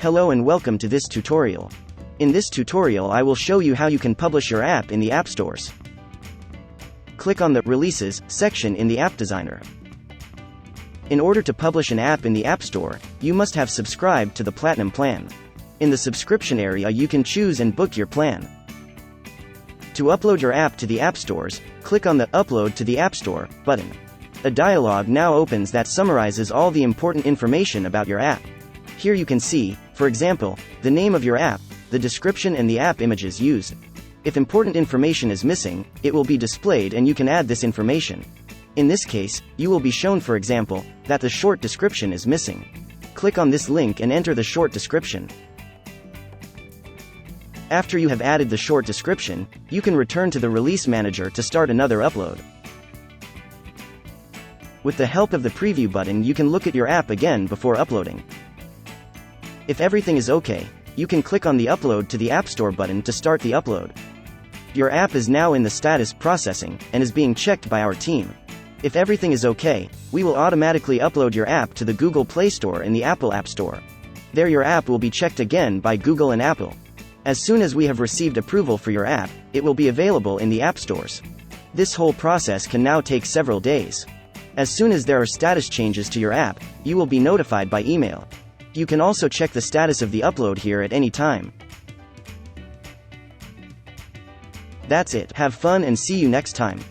Hello and welcome to this tutorial. In this tutorial I will show you how you can publish your app in the app stores. Click on the Releases section in the App Designer. In order to publish an app in the App Store, you must have subscribed to the Platinum plan. In the subscription area you can choose and book your plan. To upload your app to the App Stores, click on the Upload to the App Store button. A dialog now opens that summarizes all the important information about your app. Here you can see, for example, the name of your app, the description and the app images used. If important information is missing, it will be displayed and you can add this information. In this case, you will be shown, for example, that the short description is missing. Click on this link and enter the short description. After you have added the short description, you can return to the Release Manager to start another upload. With the help of the Preview button you can look at your app again before uploading. If everything is okay, you can click on the Upload to the App Store button to start the upload. Your app is now in the status processing, and is being checked by our team. If everything is okay, we will automatically upload your app to the Google Play Store and the Apple App Store. There your app will be checked again by Google and Apple. As soon as we have received approval for your app, it will be available in the App Stores. This whole process can now take several days. As soon as there are status changes to your app, you will be notified by email. You can also check the status of the upload here at any time. That's it. Have fun and see you next time.